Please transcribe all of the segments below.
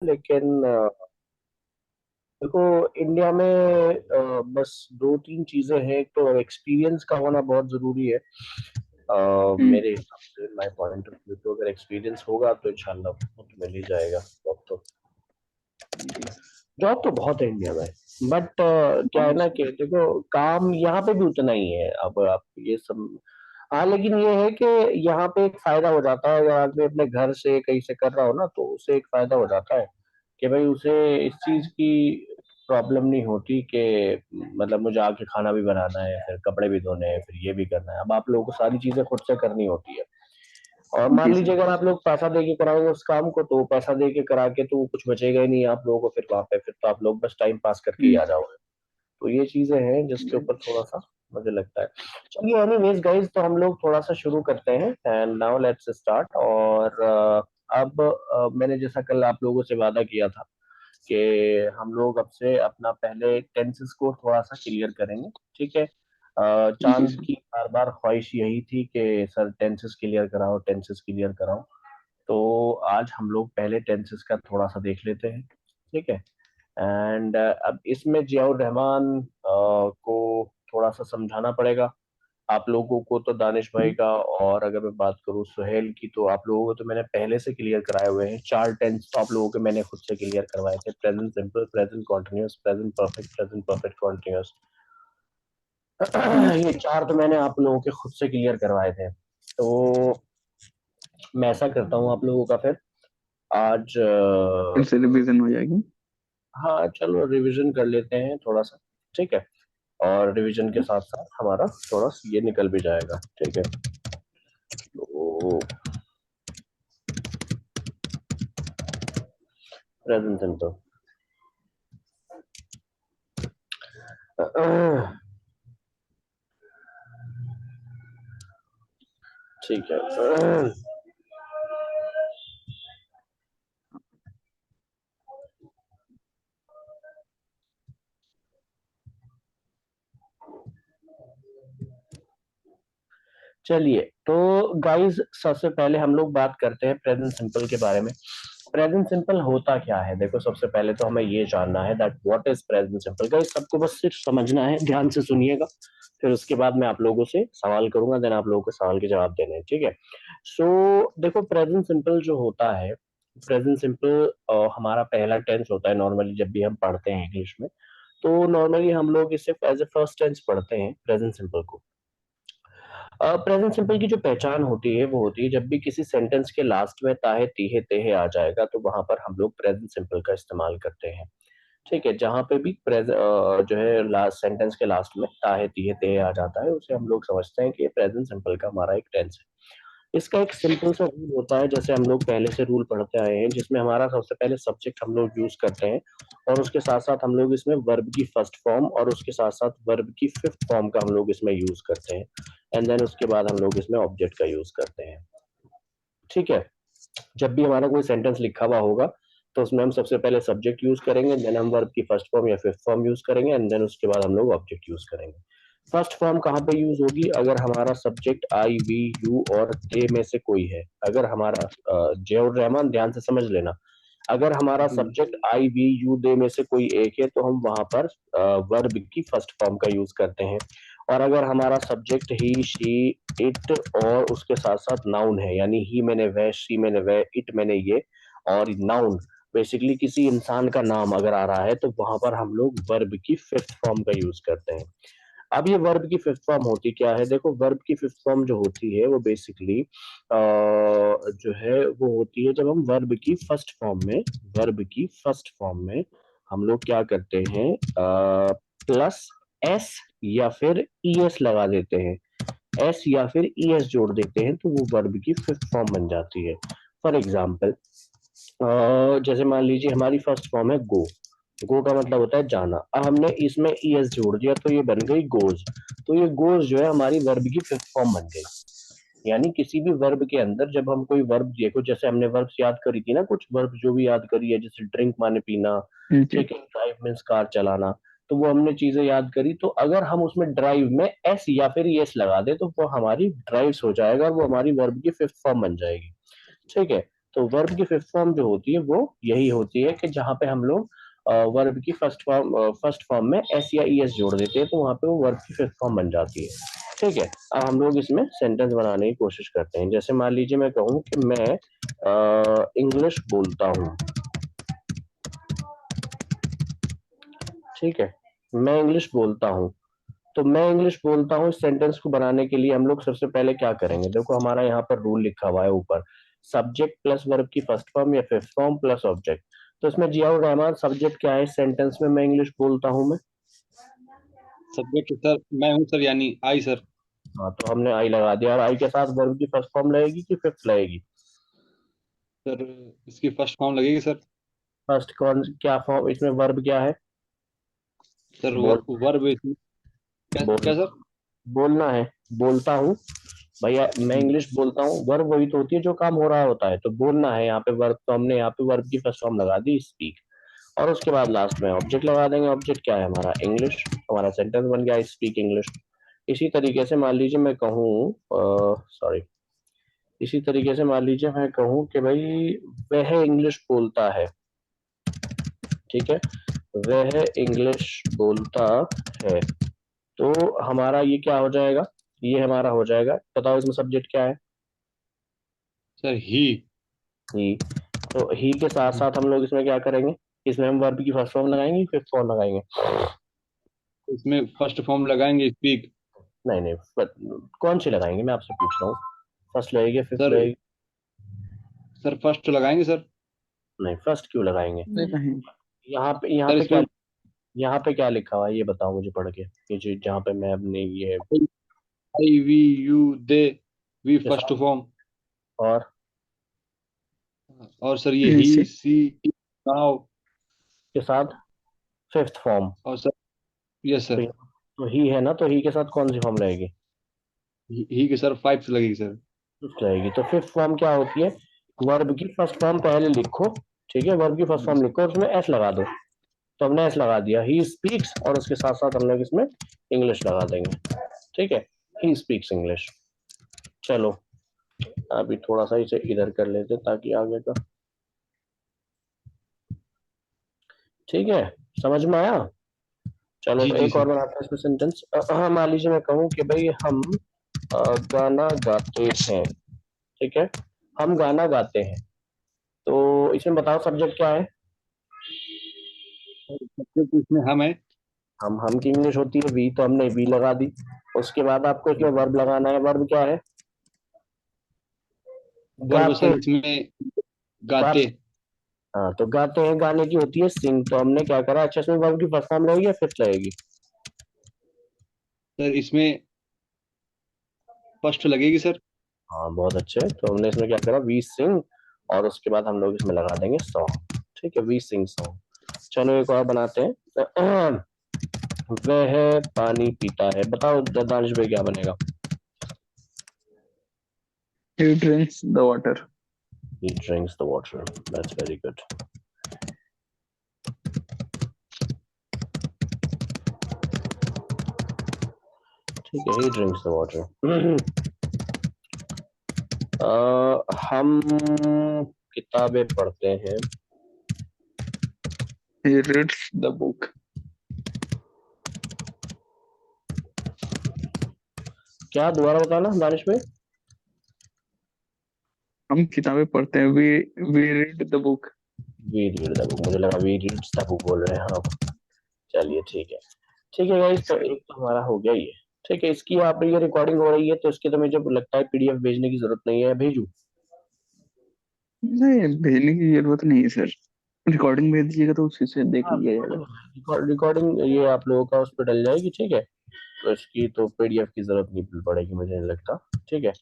लेकिन देखो, इंडिया में बस दो तीन चीजें हैं। एक तो एक्सपीरियंस का होना बहुत जरूरी है। हम्म। मेरे हिसाब से, माय पॉइंट ऑफ व्यू, तो अगर एक्सपीरियंस होगा तो इंशाल्लाह वो तो मिल ही जाएगा। जी। जॉब तो बहुत है इंडिया में। बट क्या है हाँ ना कि देखो, काम यहाँ पे भी उतना ही है। अब आप ये सब, हाँ, लेकिन ये है कि यहाँ पे एक फायदा हो जाता है। अगर आदमी अपने घर से कहीं से कर रहा हो ना, तो उसे एक फायदा हो जाता है कि भाई उसे इस चीज की प्रॉब्लम नहीं होती कि मतलब मुझे आके खाना भी बनाना है, फिर कपड़े भी धोने हैं, फिर ये भी करना है। अब आप लोगों को सारी चीजें खुद से करनी होती है। और मान जी सर। लीजिए अगर आप लोग पैसा दे के कराओगे उस काम को, तो पैसा दे के करा के तो कुछ बचेगा ही नहीं आप लोगों को। फिर वहां पे फिर तो आप लोग बस टाइम पास करके ही हम्म। आ जाओगे। तो ये चीजें हैं जिसके जी। ऊपर थोड़ा सा मुझे लगता है। चलिए, एनीवेज गाइस, तो हम लोग थोड़ा सा शुरू करते हैं। And now let's start. और अब मैंने जैसा कल आप लोगों से वादा किया था कि हम लोग अब से अपना पहले टेंसेस को थोड़ा सा क्लियर करेंगे। ठीक है। जी चांद सर। की बार बार ख्वाहिश यही थी कि सर टेंसेस क्लियर कराओ, टेंसेस क्लियर कराओ। तो आज हम लोग पहले टेंसेस का थोड़ा सा देख लेते हैं। ठीक है। एंड अब इसमें जियाउर रहमान को थोड़ा सा समझाना पड़ेगा आप लोगों को। तो दानिश भाई हम्म। का, और अगर मैं बात करूँ सुहेल की, तो आप लोगों को तो मैंने पहले से क्लियर कराए हुए हैं। चार टेंस तो आप लोगों के मैंने खुद से क्लियर करवाए थे: present simple, present continuous, present perfect, present perfect continuous. जी ये सर। चार तो मैंने आप लोगों के खुद से क्लियर करवाए थे। तो मैं ऐसा करता हूँ आप लोगों का फिर आज फिर से रिवीजन हो जाएगी। हाँ, चलो रिवीजन कर लेते हैं थोड़ा सा। ठीक है। और रिवीजन के साथ साथ हमारा थोड़ा सा ये निकल भी जाएगा। ठीक है। तो प्रेजेंट सिंपल। ठीक है। चलिए, तो गाइस सबसे पहले हम लोग बात करते हैं प्रेजेंट सिंपल के बारे में। प्रेजेंट सिंपल होता क्या है? देखो, सबसे पहले तो हमें ये जानना है that what is present simple. Guys सबको बस सिर्फ समझना है, ध्यान से सुनिएगा। फिर उसके बाद मैं आप लोगों से सवाल करूंगा, देन आप लोगों को सवाल के जवाब देने हैं। ठीक है। सो देखो, प्रेजेंट सिंपल जो होता है, प्रेजेंट सिंपल हमारा पहला टेंस होता है नॉर्मली जब भी हम पढ़ते हैं इंग्लिश में। तो नॉर्मली हम लोग इसे एज ए फर्स्ट टेंस पढ़ते हैं प्रेजेंट सिंपल को। प्रेजेंट सिंपल की जो पहचान होती है वो होती है जब भी किसी सेंटेंस के लास्ट में ताहे तीहे तेहे आ जाएगा, तो वहां पर हम लोग प्रेजेंट सिंपल का इस्तेमाल करते हैं। ठीक है। जहां पे भी जो है लास्ट सेंटेंस के लास्ट में ताहे तीहे तेहे आ जाता है, उसे हम लोग समझते हैं कि ये प्रेजेंट सिंपल का हमारा एक टेंस है। इसका एक सिंपल सा रूल होता है, जैसे हम लोग पहले से रूल पढ़ते आए हैं, जिसमें हमारा सबसे पहले सब्जेक्ट हम लोग यूज करते हैं, और उसके साथ साथ हम लोग इसमें वर्ब की फर्स्ट फॉर्म और उसके साथ साथ वर्ब की फिफ्थ फॉर्म का हम लोग इसमें यूज करते हैं। एंड देन उसके बाद हम लोग इसमें ऑब्जेक्ट का यूज करते हैं। ठीक है। जब भी हमारा कोई सेंटेंस लिखा हुआ होगा, तो उसमें हम सबसे पहले सब्जेक्ट यूज करेंगे, देन हम वर्ब की फर्स्ट फॉर्म या फिफ्थ फॉर्म यूज करेंगे, एंड देन उसके बाद हम लोग ऑब्जेक्ट यूज करेंगे। फर्स्ट फॉर्म कहाँ पे यूज होगी? अगर हमारा सब्जेक्ट आई, वी, यू और दे में से कोई है। अगर हमारा जियाउर रहमान, ध्यान से समझ लेना, अगर हमारा जी। सब्जेक्ट आई, वी, यू, दे में से कोई एक है, तो हम वहां पर वर्ब की फर्स्ट फॉर्म का यूज करते हैं। और अगर हमारा सब्जेक्ट ही, शी, इट और उसके साथ साथ नाउन है, यानी ही मैंने वह, शी मैंने वह, इट मैंने ये, और नाउन बेसिकली किसी इंसान का नाम अगर आ रहा है, तो वहां पर हम लोग वर्ब की फिफ्थ फॉर्म का यूज करते हैं। अब ये वर्ब की फिफ्थ फॉर्म होती क्या है? देखो, वर्ब की फिफ्थ फॉर्म जो होती है वो बेसिकली जो है वो होती है जब हम वर्ब की फर्स्ट फॉर्म में हम लोग क्या करते हैं, प्लस एस या फिर ईएस लगा देते हैं। एस या फिर ईएस जोड़ देते हैं, तो वो वर्ब की फिफ्थ फॉर्म बन जाती है। फॉर एग्जाम्पल, जैसे मान लीजिए हमारी फर्स्ट फॉर्म है गो। गो का मतलब होता है जाना। अब हमने इसमें ईएस जोड़ दिया, तो ये बन गई गोज। तो ये गोज जो है हमारी वर्ब की फिफ्थ फॉर्म बन गई। यानी किसी भी वर्ब के अंदर जब हम कोई वर्ब, देखो जैसे हमने वर्ब्स याद करी थी ना, कुछ वर्ब जो भी याद करी है, जैसे ड्रिंक माने पीना, जी। ठीक है, ड्राइव मीन्स कार चलाना, तो वो हमने चीजें याद करी। तो अगर हम उसमें ड्राइव में एस या फिर एस लगा दे, तो वो हमारी ड्राइव्स हो जाएगा और वो हमारी वर्ब की फिफ्थ फॉर्म बन जाएगी। ठीक है। तो वर्ब की फिफ्थ फॉर्म जो होती है वो यही होती है कि जहां पे हम लोग वर्ब की फर्स्ट फॉर्म में एस या ई एस जोड़ देते हैं, तो वहां पे वो वर्ब की फिफ्थ फॉर्म बन जाती है। ठीक है, अब हम लोग इसमें सेंटेंस बनाने की कोशिश करते हैं। जैसे मान लीजिए मैं कहूँ कि मैं इंग्लिश बोलता हूँ। ठीक है, मैं इंग्लिश बोलता हूँ। तो मैं इंग्लिश बोलता हूँ इस सेंटेंस को बनाने के लिए हम लोग सबसे पहले क्या करेंगे? देखो हमारा यहाँ पर रूल लिखा हुआ है ऊपर, सब्जेक्ट प्लस वर्ब की फर्स्ट फॉर्म या फिफ्थ फॉर्म प्लस ऑब्जेक्ट। तो इसमें जियाउर रहमान सब्जेक्ट क्या है इस सेंटेंस में? मैं इंग्लिश बोलता हूँ मैं। सब्जेक्ट सर मैं हूँ सर, यानी आई सर। हाँ, तो हमने आई लगा दिया। और आई के साथ वर्ब की फर्स्ट फॉर्म लगेगी कि फिफ्थ लगेगी? सर इसकी फर्स्ट फॉर्म लगेगी सर। फर्स्ट कौन क्या फॉर्म इसमें? वर्ब क्या है? सर बोल वर्ब इसमें क्या बोल क्या सर? बोलना है। बोलता हूँ भैया, मैं इंग्लिश बोलता हूँ। वर्ब वही तो होती है जो काम हो रहा होता है, तो बोलना है यहाँ पे वर्ब, तो हमने यहाँ पे वर्ब की फर्स्ट फॉर्म लगा दी स्पीक। और उसके बाद लास्ट में ऑब्जेक्ट लगा देंगे। ऑब्जेक्ट क्या है हमारा? इंग्लिश। हमारा सेंटेंस बन गया स्पीक इंग्लिश। इसी तरीके से मान लीजिए मैं कहूँ सॉरी इसी तरीके से मान लीजिए मैं कहूँ कि भाई वह इंग्लिश बोलता है। ठीक है, वह इंग्लिश बोलता है। तो हमारा ये क्या हो जाएगा? ये हमारा हो जाएगा, बताओ इसमें सब्जेक्ट क्या है? सर ही। ही। तो ही के साथ साथ हम लोग इसमें क्या करेंगे? इसमें हम वर्ब की फर्स्ट फॉर्म लगाएंगे, फिफ्थ फॉर्म लगाएंगे? इसमें फर्स्ट फॉर्म लगाएंगे स्पीक। नहीं नहीं, कौन सी लगाएंगे मैं आपसे पूछ रहा हूँ? फर्स्ट लगेगी फिफ्थ सर लगेगी? सर फर्स्ट लगाएंगे सर। नहीं, फर्स्ट क्यों लगाएंगे? नहीं, यहाँ सर पे क्या, इसमें यहाँ पे क्या लिखा हुआ है ये बताओ मुझे पढ़ के। ये जो जहाँ पे मैं अपने ये आई वी यू दे, वी के फर्स्ट साथ फॉर्म। और और सर ये ही इनसे सी नाउ। के साथ फिफ्थ फॉर्म। और सर यस तो सर। तो ही है ना, तो ही के साथ कौन सी फॉर्म रहेगी? ही के सर फाइव लगेगी सर। फिफ्थ रहेगी। तो फिफ्थ फॉर्म क्या होती है? वर्ब की फर्स्ट फॉर्म पहले लिखो। ठीक है, वर्ब की फर्स्ट फॉर्म लिखो और उसमें एस लगा दो। तो हमने एस लगा दिया, ही स्पीक्स, और उसके साथ साथ हम लोग इसमें इंग्लिश लगा देंगे। ठीक है, ही स्पीक्स इंग्लिश। चलो अभी थोड़ा सा इसे इधर कर लेते ताकि आगे का, ठीक है, समझ में आया? चलो जी जी एक और सर। बनाते हैं इसमें सेंटेंस। हाँ, मान लीजिए मैं कहूँ कि भाई हम गाना गाते हैं। ठीक है, हम गाना गाते हैं। तो इसमें बताओ सब्जेक्ट क्या है? सब्जेक्ट इसमें हम है। हम की इंग्लिश होती है वी, तो हमने वी लगा दी। उसके बाद आपको इसमें वर्ब लगाना है। वर्ब क्या है? वर्ब गाते। सर इसमें गाते। गाते। हाँ, तो गाते हैं गाने की होती है सिंग, तो हमने क्या करा? अच्छा, इसमें वर्ब की फर्स्ट फॉर्म लगेगी या फिफ्थ लगेगी? सर इसमें फर्स्ट लगेगी सर। हाँ, बहुत अच्छे। तो हमने इसमें क्या करा? वी सिंग, और उसके बाद हम लोग इसमें लगा देंगे सॉन्ग। ठीक है, वी सिंग सॉन्ग। चलो एक और बनाते हैं। वह पानी पीता है। बताओ दानिश भाई क्या बनेगा? he drinks the water. He drinks the water. That's very good. ठीक है, he drinks the water. हम किताबें पढ़ते हैं। He reads the book. क्या दोबारा बताना दानिश भाई? हम किताबें पढ़ते हैं, we read the book. We read the book, मुझे लगा वी रीड्स द बुक बोल रहे हैं आप। चलिए ठीक है। ठीक है गाइस, तो एक तो हमारा हो गया ये। ठीक है, इसकी आप ये रिकॉर्डिंग हो रही है तो इसके तो मुझे लगता है पीडीएफ भेजने की जरूरत नहीं है, भेजू? नहीं, भेजने की जरूरत नहीं है सर। रिकॉर्डिंग भेज दीजिएगा तो उसी से देख हाँ, लिया जाएगा। रिकॉर्डिंग ये आप लोगों का उस पर डल जाएगी। ठीक है, तो इसकी तो पीडीएफ की जरूरत नहीं पड़ेगी मुझे नहीं लगता। ठीक है,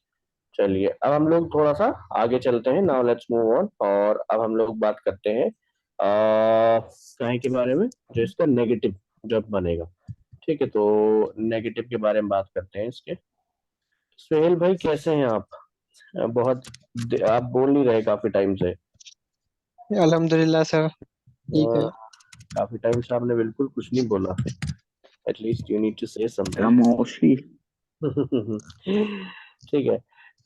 चलिए अब हम लोग थोड़ा सा आगे चलते हैं। नाउ लेट्स मूव ऑन, और अब हम लोग बात करते हैं काय के बारे में, जो इसका नेगेटिव जब बनेगा। ठीक है, तो नेगेटिव के बारे में बात करते हैं इसके। सुहेल भाई कैसे हैं आप? बहुत आप बोल नहीं रहे काफी टाइम से। अल्हम्दुलिल्लाह सर, ठीक है। काफी टाइम से आपने बिल्कुल कुछ नहीं बोला। At least you need to say something. खामोशी। ठीक है,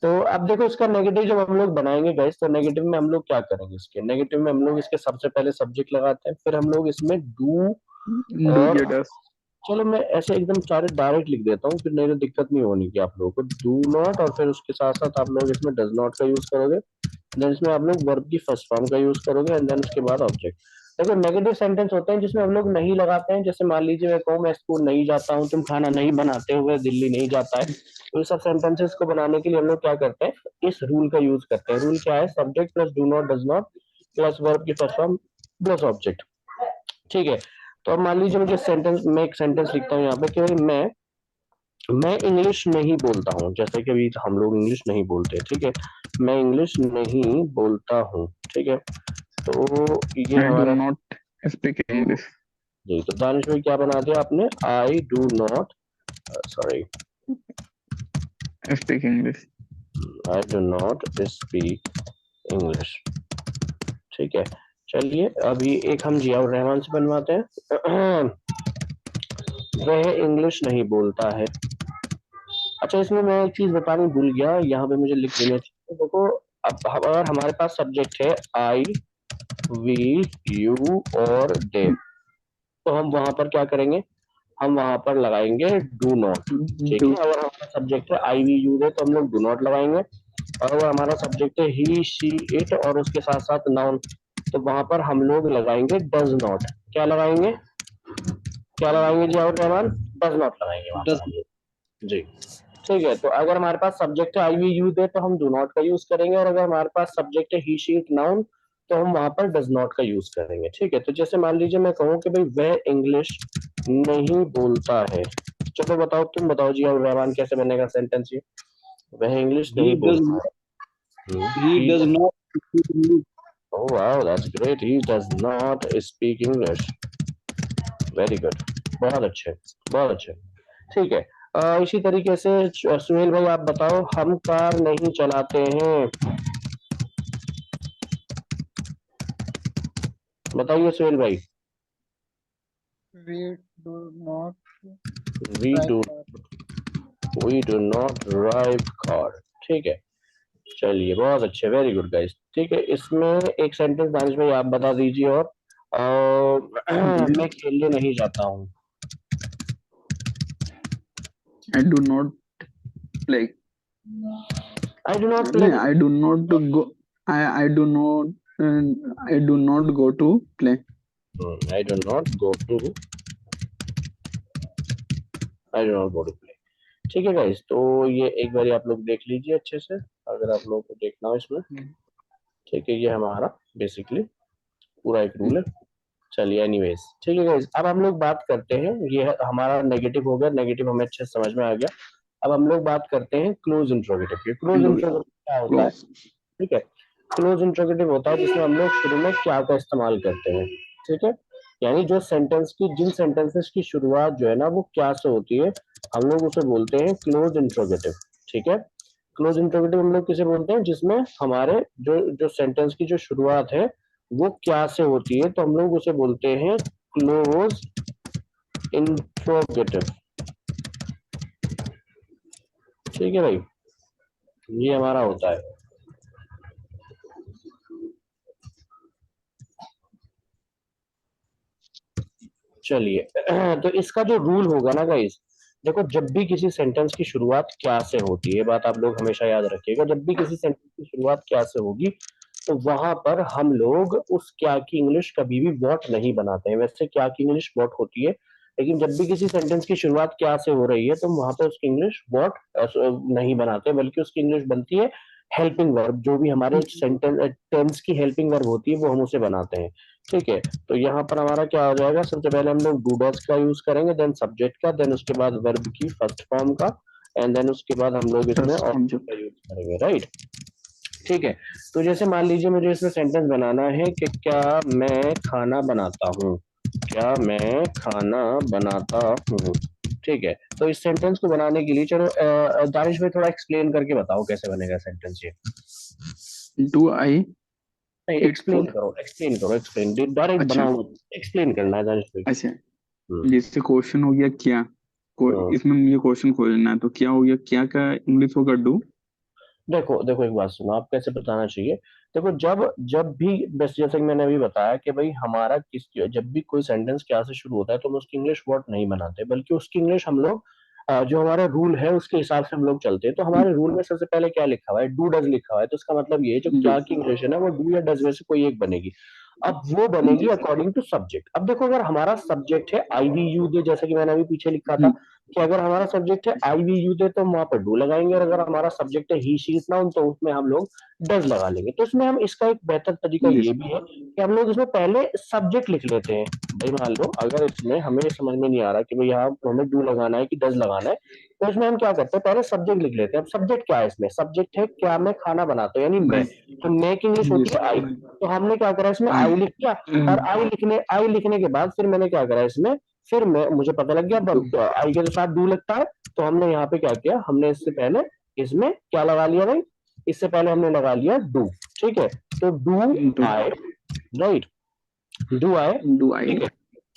तो अब देखो इसका नेगेटिव जब हम लोग बनाएंगे गाइस, तो नेगेटिव में हम लोग क्या करेंगे, इसके नेगेटिव में हम लोग इसके सबसे पहले सब्जेक्ट लगाते हैं, फिर हम लोग इसमें डू डू और या डस। चलो मैं ऐसे एकदम सारे डायरेक्ट लिख देता हूँ, फिर नहीं तो दिक्कत नहीं होनी कि आप लोगों को डू नॉट, और फिर उसके साथ साथ आप लोग इसमें डज नॉट का यूज करोगे, देन इसमें आप लोग वर्ब की फर्स्ट फॉर्म का यूज करोगे, एंड देन उसके बाद ऑब्जेक्ट। देखो नेगेटिव सेंटेंस होते हैं जिसमें हम लोग नहीं लगाते हैं, जैसे मान लीजिए मैं कहूँ मैं स्कूल नहीं जाता हूँ, तुम खाना नहीं बनाते हुए दिल्ली नहीं जाता है, तो ये सब सेंटेंसेस को बनाने के लिए हम लोग क्या करते हैं, इस रूल का यूज करते हैं। रूल क्या है, subject plus do not does not plus verb की फर्स्ट फॉर्म प्लस ऑब्जेक्ट। ठीक है, तो अब मान लीजिए मुझे सेंटेंस, मैं एक सेंटेंस लिखता हूँ यहाँ पे कि भाई मैं इंग्लिश नहीं बोलता हूँ, जैसे कि अभी हम लोग इंग्लिश नहीं बोलते, ठीक है, मैं इंग्लिश नहीं बोलता हूँ, ठीक है, तो ये आई डू हमारा नॉट स्पीक इंग्लिश। जी। तो दानिश भाई क्या बना दिया आपने, आई do not, sorry, speak English. I do not speak English. ठीक है, चलिए अभी एक हम जियाउर रहमान से बनवाते हैं। वह इंग्लिश नहीं बोलता है। अच्छा, इसमें मैं एक चीज बताना भूल गया, यहाँ पे मुझे लिख देना चाहिए, देखो अब अगर हमारे पास सब्जेक्ट है आई, वी, यू और दे, तो हम वहां पर क्या करेंगे, हम वहां पर लगाएंगे डू नॉट। ठीक डू। है, अगर हमारा सब्जेक्ट है आई, वी, यू, दे, तो हम लोग डू नॉट लगाएंगे, और अगर हमारा सब्जेक्ट है ही, शी, इट और उसके साथ साथ नाउन, तो वहां पर हम लोग लगाएंगे डज नॉट। क्या लगाएंगे, क्या लगाएंगे जी और रहमान, डज नॉट लगाएंगे वहां पर डज हम लोग। जी, ठीक है, तो अगर हमारे पास सब्जेक्ट है आई, वी, यू, दे, तो हम डू नॉट का यूज करेंगे, और अगर हमारे पास सब्जेक्ट है ही, शी, इट, नाउन, तो हम वहां पर डज नॉट का यूज करेंगे। ठीक है, तो जैसे मान लीजिए मैं कहूँ कि भाई वह इंग्लिश नहीं बोलता है, चलो बताओ, तुम बताओ जी और रहमान कैसे बनेगा सेंटेंस ये, वह इंग्लिश ही नहीं डज बोलता है। He does not speak English. Oh wow, that's great. He does not speak English. Very good. बहुत अच्छे, बहुत अच्छे। ठीक है, इसी तरीके से सुहेल भाई आप बताओ, हम कार नहीं चलाते हैं। बताइए सुहेल भाई। We do not we drive do car. We do not drive car. ठीक है, चलिए बहुत अच्छे, वेरी गुड गाइस। ठीक है, इसमें एक सेंटेंस दानिश भाई आप बता दीजिए, और मैं खेलने नहीं जाता हूँ। I do not play. I do not play. नहीं, I do not go. I do not I do not go to play. I do not go to I do not go to play. ठीक है guys, तो ये एक बार आप लोग देख लीजिए अच्छे से, अगर आप लोगों को देखना हो इसमें। ठीक है, ये हमारा बेसिकली पूरा एक रूल है। चलिए एनीवेज, ठीक है गाइस, अब हम लोग बात करते हैं, ये हमारा नेगेटिव हो गया, नेगेटिव हमें अच्छे से समझ में आ गया। अब हम लोग बात करते हैं क्लोज इंट्रोगेटिव की। क्लोज इंट्रोगेटिव क्या होता है, क्लोज। ठीक है, क्लोज इंट्रोगेटिव होता है जिसमें हम लोग शुरू में क्या का इस्तेमाल करते हैं। ठीक है, यानी जो सेंटेंस की, जिन सेंटेंसेस की शुरुआत जो है ना वो क्या से होती है, हम लोग उसे बोलते हैं क्लोज इंट्रोगेटिव। ठीक है, क्लोज इंट्रोगेटिव हम लोग किसे बोलते हैं, जिसमें हमारे जो जो सेंटेंस की जो शुरुआत है वो क्या से होती है, तो हम लोग उसे बोलते हैं क्लोज इंट्रोगेटिव। ठीक है भाई, ये हमारा होता है। चलिए, तो इसका जो रूल होगा ना गाइस, देखो जब भी किसी सेंटेंस की शुरुआत क्या से होती है, बात आप लोग हमेशा याद रखिएगा, जब भी किसी सेंटेंस की शुरुआत क्या से होगी, तो वहां पर हम लोग उस क्या की इंग्लिश कभी भी व्हाट नहीं बनाते हैं। वैसे क्या की इंग्लिश व्हाट होती है, लेकिन जब भी किसी सेंटेंस की शुरुआत क्या से हो रही है, तो वहां पर उसकी इंग्लिश व्हाट नहीं बनाते, बल्कि उसकी इंग्लिश बनती है हेल्पिंग वर्ब। जो भी हमारे सेंटेंस टेंस की हेल्पिंग वर्ब होती है वो हम उसे बनाते हैं। ठीक है, तो यहाँ पर हमारा क्या हो जाएगा, सबसे पहले हम लोग डू डज का यूज करेंगे, देन सब्जेक्ट का, देन उसके बाद वर्ब की फर्स्ट फॉर्म का, एंड देन उसके बाद हम लोग इसमें फर्स्ट ऑब्जेक्ट ऑब्जेक्ट। का यूज करेंगे, राइट। ठीक है, तो जैसे मान लीजिए मुझे इसमें सेंटेंस बनाना है कि क्या मैं खाना बनाता हूँ, क्या मैं खाना बनाता हूँ। ठीक है, तो इस सेंटेंस को बनाने के लिए चलो दानिश भाई थोड़ा एक्सप्लेन करके बताओ कैसे बनेगा सेंटेंस ये। डू आई नहीं, ईट फूड। एक्सप्लेन करो, एक्सप्लेन डायरेक्ट अच्छा। बनाओ, एक्सप्लेन करना है दानिश भाई। अच्छा, हम्म, जैसे क्वेश्चन हो गया क्या, हम्म, इसमें मुझे क्वेश्चन खोजना है, तो क्या हो गया, क्या का इंग्लिश होगा डू। देखो देखो एक बात सुनो, आप कैसे बताना चाहिए। देखो जब जब भी बस जैसे कि मैंने अभी बताया कि भाई हमारा किस जब भी कोई सेंटेंस क्या से शुरू होता है तो हम उसकी इंग्लिश वर्ड नहीं बनाते, बल्कि उसकी इंग्लिश हम लोग जो हमारा रूल है उसके हिसाब से हम लोग चलते हैं। तो हमारे रूल में सबसे पहले क्या लिखा हुआ है, डू डज लिखा हुआ है। तो इसका मतलब ये है जो जी क्या की इंग्लिश है ना वो डू या डज में से कोई एक बनेगी। अब वो बनेगी जी सर। According to subject. अब देखो अगर हमारा सब्जेक्ट है आई वी यू दे, जैसे कि मैंने अभी पीछे लिखा था कि अगर हमारा सब्जेक्ट है आई वी यू दे तो हम वहां पर डू लगाएंगे, और अगर हमारा सब्जेक्ट है ही शी इट नाउन तो उसमें हम लोग डज लगा लेंगे। तो इसमें हम इसका एक बेहतर तरीका जी ये सर। भी है कि हम लोग इसमें पहले सब्जेक्ट लिख लेते हैं। भाई मान लो अगर इसमें हमें समझ में नहीं आ रहा कि भाई यहाँ हमें डू लगाना है कि डज लगाना है, तो इसमें हम क्या करते हैं पहले सब्जेक्ट लिख लेते हैं। अब सब्जेक्ट क्या है, इसमें सब्जेक्ट है क्या मैं खाना बनाता हूँ, यानी मैं। मैं। तो मैं की इंग्लिश जी होती है सर। आई। तो हमने क्या करा इसमें आई आई। लिख दिया, और आई लिखने के बाद फिर मैंने क्या करा इसमें, फिर मैं मुझे पता लग गया डू। अब आई के साथ डू लगता है। तो हमने यहाँ पे क्या किया, हमने इससे पहले इसमें क्या लगा लिया भाई, इससे पहले हमने लगा लिया डू। ठीक है, तो डू डू। आए, राइट, डू आए। डू आई ठीक है,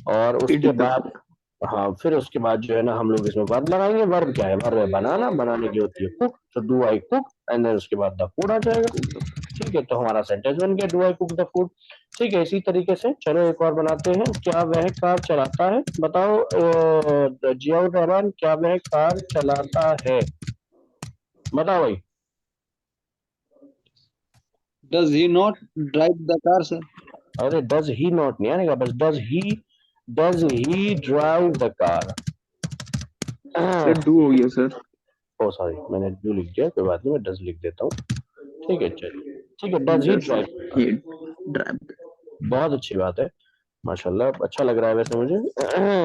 और ईट उसके द बाद फूड। हाँ फिर उसके बाद जो है ना हम लोग इसमें वर्ब लगाएंगे। वर्ब क्या है, वर्ब है बनाना, बनाने की होती है कुक, तो do I cook, and then उसके बाद द फूड आ जाएगा। Cook the. ठीक है, तो हमारा सेंटेंस बन गया do I cook the food. ठीक है, इसी तरीके से चलो एक और बनाते हैं। क्या वह कार चलाता है, बताओ जियाउर रहमान, क्या वह कार चलाता है, बताओ भाई। Does he not drive the car sir? अरे डज ही नॉट नहीं आएगा, बस does he drive the car. Sir do हो गया सर। ओ सॉरी, मैंने डू लिख दिया, कोई बात नहीं, मैं डज लिख देता हूँ। ठीक है चलिए, ठीक है, does he does drive. He drive. बहुत अच्छी बात है, माशाल्लाह, अच्छा लग रहा है वैसे मुझे।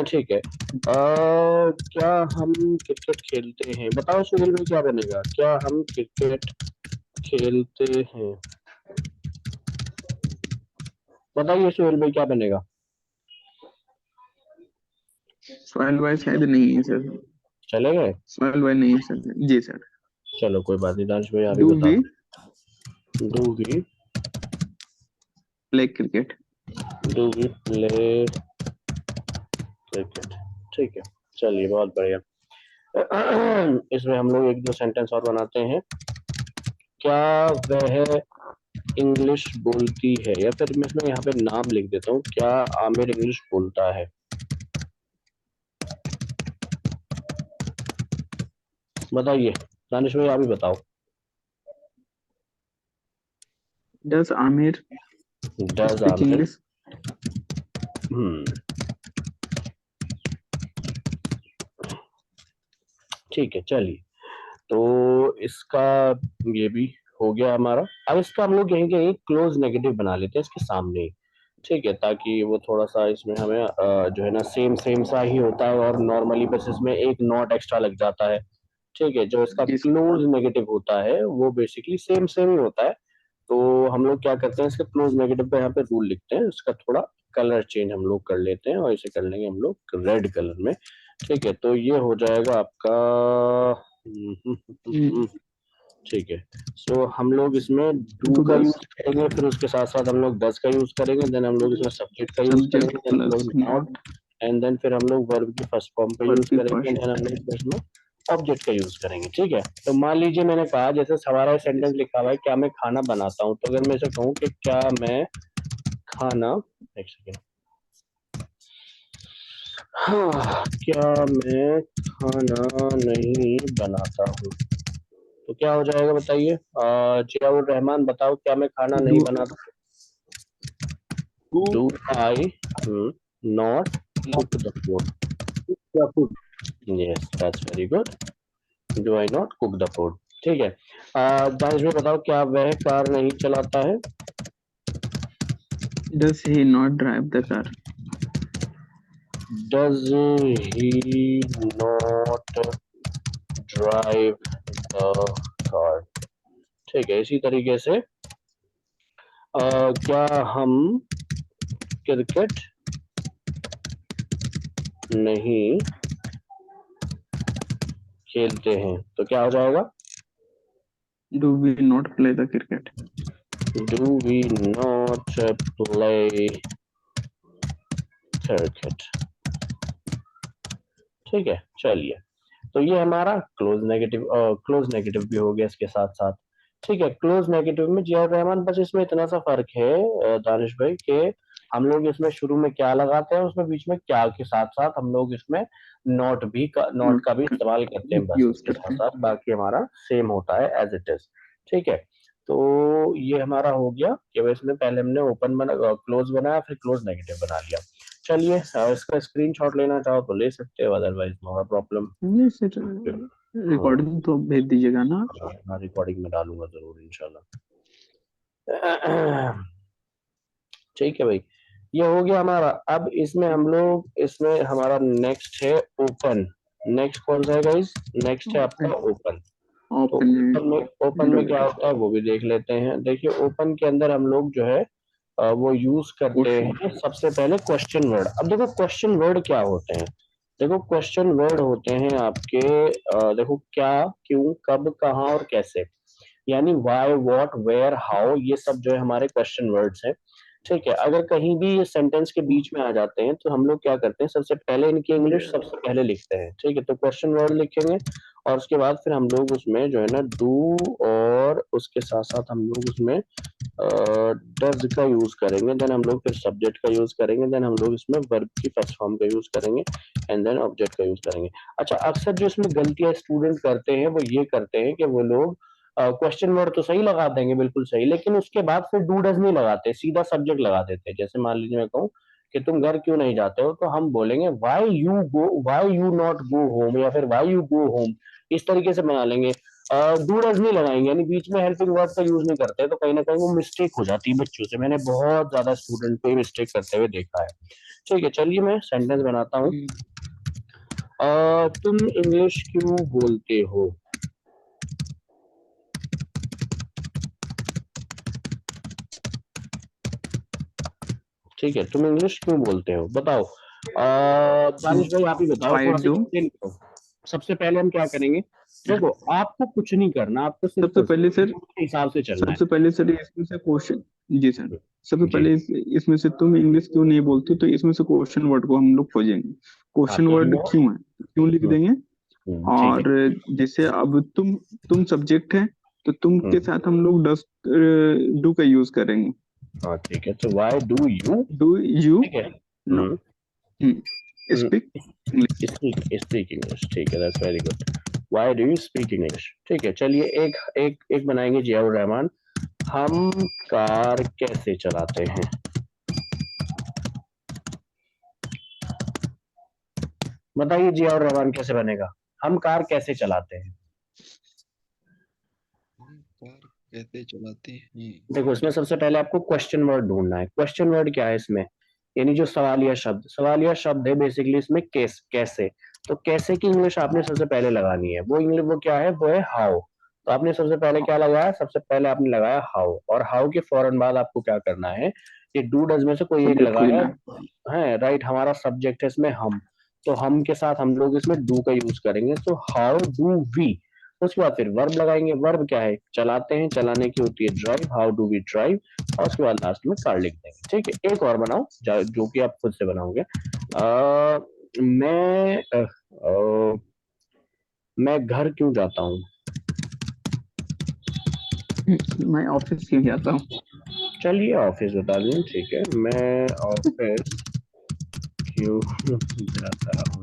ठीक है, क्या हम क्रिकेट खेलते हैं, बताओ सुनील भाई क्या बनेगा, क्या हम क्रिकेट खेलते हैं, बताइए सुनील भाई क्या बनेगा। सॉइल वाइज शायद नहीं है सर। चले गए, सॉइल वाइज नहीं है सर। जी सर। चलो कोई बात नहीं, दानिश भाई आप ही डू बता वी दो। Do we, play cricket. Do we play cricket. ठीक है, चलिए बहुत बढ़िया। इसमें हम लोग एक दो सेंटेंस और बनाते हैं। क्या वह इंग्लिश बोलती है, या फिर मैं इसमें यहाँ पे नाम लिख देता हूँ, क्या आमिर इंग्लिश बोलता है, बताइए, दानिश भाई आप ही बताओ। Does Aamir does speak Aamir, English. हम्म, ठीक है चलिए, तो इसका ये भी हो गया हमारा। अब इसका हम लोग कहीं कहीं क्लोज नेगेटिव बना लेते हैं इसके सामने ही। ठीक है, ताकि वो थोड़ा सा इसमें हमें जो है ना सेम सेम सा ही होता है, और नॉर्मली बस इसमें एक नॉट एक्स्ट्रा लग जाता है। ठीक है, जो इसका जी सर। क्लोज नेगेटिव होता है वो बेसिकली सेम सेम ही होता है। तो हम लोग क्या करते हैं, इसका क्लोज नेगेटिव पे यहाँ पे रूल लिखते हैं, इसका थोड़ा कलर चेंज हम लोग कर लेते हैं, और इसे कर लेंगे हम लोग रेड कलर में। ठीक है, तो ये हो जाएगा आपका ठीक है। सो हम लोग इसमें डू टू का डस यूज करेंगे, फिर उसके साथ साथ हम लोग डज का यूज करेंगे, देन हम लोग इसमें सब्जेक्ट का यूज सब्जेक्ट करेंगे, देन हम प्लस लोग नॉट नॉट, एंड देन फिर हम लोग वर्ब की फर्स्ट फॉर्म का यूज वर्ब की करेंगे, फर्स्ट। देन हम लोग इसमें ऑब्जेक्ट का यूज करेंगे। ठीक है, तो मान लीजिए मैंने कहा, जैसे हमारा सेंटेंस लिखा हुआ है क्या मैं खाना बनाता हूँ, तो अगर मैं इसे कहूँ कि क्या मैं खाना, एक सेकेंड, हाँ क्या मैं खाना नहीं बनाता हूँ, तो क्या हो जाएगा बताइए, जियाउर रहमान बताओ, क्या मैं खाना नहीं डू बनाता, do do I not not cook the food, the food? Yes that's very good, do I not cook the food. ठीक है, दानिश भाई बताओ, क्या वह कार नहीं चलाता है, does he not drive the car. Does he not drive the car. ठीक है, इसी तरीके से क्या हम क्रिकेट नहीं खेलते हैं, तो क्या हो जाएगा, do we not play the cricket. Do we not play cricket. ठीक है चलिए, तो ये हमारा क्लोज नेगेटिव भी हो गया इसके साथ साथ। ठीक है। क्लोज नेगेटिव में जियाउर रहमान, बस इसमें इतना सा फर्क है दानिश भाई के हम लोग इसमें शुरू में क्या लगाते हैं, उसमें बीच में क्या के साथ साथ हम लोग इसमें नॉट नोट का भी इस्तेमाल करते हैं, बस यूज उसके साथ करते हैं। साथ बाकी हमारा सेम होता है एज इट इज। ठीक है। तो ये हमारा हो गया कि भाई इसमें पहले हमने ओपन बना, क्लोज बनाया, फिर क्लोज नेगेटिव बना लिया। चलिए इसका स्क्रीनशॉट लेना चाहो तो ले सकते हो, अदरवाइज नो प्रॉब्लम। नहीं सर, रिकॉर्डिंग तो भेज दीजिएगा ना। हाँ, रिकॉर्डिंग में डालूंगा जरूर इंशाल्लाह। ठीक है भाई, ये हो गया हमारा। अब इसमें हम लोग, इसमें हमारा नेक्स्ट है ओपन। नेक्स्ट कौन सा है गाइस? नेक्स्ट है आपका ओपन। तो ओपन ओपन में क्या होता है वो भी देख लेते हैं। देखिए ओपन के अंदर हम लोग जो है वो यूज करते क्वेश्चन। हैं सबसे पहले क्वेश्चन वर्ड। अब देखो क्वेश्चन वर्ड क्या होते हैं। देखो क्वेश्चन वर्ड होते हैं आपके देखो क्या, क्यों, कब, कहाँ और कैसे। यानी वाई, व्हाट, वेयर, हाउ, ये सब जो है हमारे क्वेश्चन वर्ड्स हैं। ठीक है। अगर कहीं भी ये सेंटेंस के बीच में आ जाते हैं तो हम लोग क्या करते हैं, सबसे पहले इनकी इंग्लिश सबसे पहले लिखते हैं। ठीक है। तो क्वेश्चन वर्ड लिखेंगे और उसके बाद फिर हम लोग उसमें जो है ना डू, और उसके साथ साथ हम लोग उसमें डज का यूज करेंगे। देन हम लोग फिर सब्जेक्ट का यूज करेंगे। देन हम लोग इसमें वर्ब की फर्स्ट फॉर्म का यूज करेंगे एंड देन ऑब्जेक्ट का यूज करेंगे। अच्छा, अक्सर जो इसमें गलतियां स्टूडेंट करते हैं वो ये करते हैं कि वो लोग क्वेश्चन वर्ड तो सही लगा देंगे, बिल्कुल सही, लेकिन उसके बाद फिर डू डज नहीं लगाते, सीधा सब्जेक्ट लगा देते हैं। जैसे मान लीजिए मैं कहूँ कि तुम घर क्यों नहीं जाते हो, तो हम बोलेंगे why you not go home, या फिर व्हाई यू गो होम, इस तरीके से बना लेंगे। डू डज नहीं लगाएंगे, यानी बीच में हेल्पिंग वर्ड का यूज नहीं करते, तो कहीं ना कहीं वो मिस्टेक हो जाती है बच्चों से। मैंने बहुत ज्यादा स्टूडेंट को मिस्टेक करते हुए देखा है। ठीक है, चलिए मैं सेंटेंस बनाता हूँ। तुम इंग्लिश क्यों बोलते हो? ठीक है, तुम इंग्लिश क्यों बोलते हो, बताओ। दानिश भाई आप ही बताओ, वाई थोड़ा सा डू। explain करो। सबसे पहले हम क्या करेंगे, देखो आपको कुछ नहीं करना, आपको सिर्फ सबसे पहले सर, के हिसाब से चलना है। सबसे पहले सर इसमें से क्वेश्चन। जी सर। सबसे जी, पहले इसमें से तुम इंग्लिश क्यों नहीं बोलते, तो इसमें से क्वेश्चन वर्ड को हम लोग खोजेंगे। हाँ क्वेश्चन तो वर्ड लो। क्यों है, तो क्यों लिख हम्म, देंगे। ठीक है। और जैसे अब तुम सब्जेक्ट है, तो तुम के हम्म, साथ हम लोग डस डू का यूज करेंगे। हाँ ठीक है, तो why do you. Do you ठीक है। हम्म, स्पीक इंग्लिश। स्पीक इंग्लिश, ठीक है, that's very good. Why do you speak English. ठीक है, चलिए एक एक एक बनाएंगे जियाउर रहमान। हम कार कैसे चलाते हैं? बताइए जियाउर रहमान, कैसे बनेगा? हम कार कैसे चलाते हैं? कार कैसे चलाते हैं? देखो इसमें सबसे पहले आपको क्वेश्चन वर्ड ढूंढना है। क्वेश्चन वर्ड क्या है इसमें, यानी जो सवालिया शब्द है बेसिकली इसमें कैसे। तो कैसे की इंग्लिश आपने सबसे पहले लगानी है। वो इंग्लिश वो क्या है, वो है हाउ। तो आपने सबसे पहले क्या लगाया, सबसे पहले आपने लगाया हाउ, और हाउ के फौरन बाद आपको क्या करना है, ये डू डज में से कोई एक सब्जेक्ट लगाया खोजना है। है, राइट। हमारा सब्जेक्ट है इसमें हम, तो हम के साथ हम लोग इसमें डू का यूज करेंगे, तो हाउ डू वी। उसके बाद फिर वर्ब लगाएंगे। वर्ब क्या है, चलाते हैं, चलाने की होती है drive, how do we drive, और उसके बाद लास्ट में कार लिख देंगे। ठीक है, एक और बनाओ जो कि आप खुद से बनाओगे। मैं मैं घर क्यों जाता हूँ? मैं ऑफिस क्यों जाता हूँ। चलिए ऑफिस बता दूं, ठीक है, मैं ऑफिस क्यों जाता हूँ।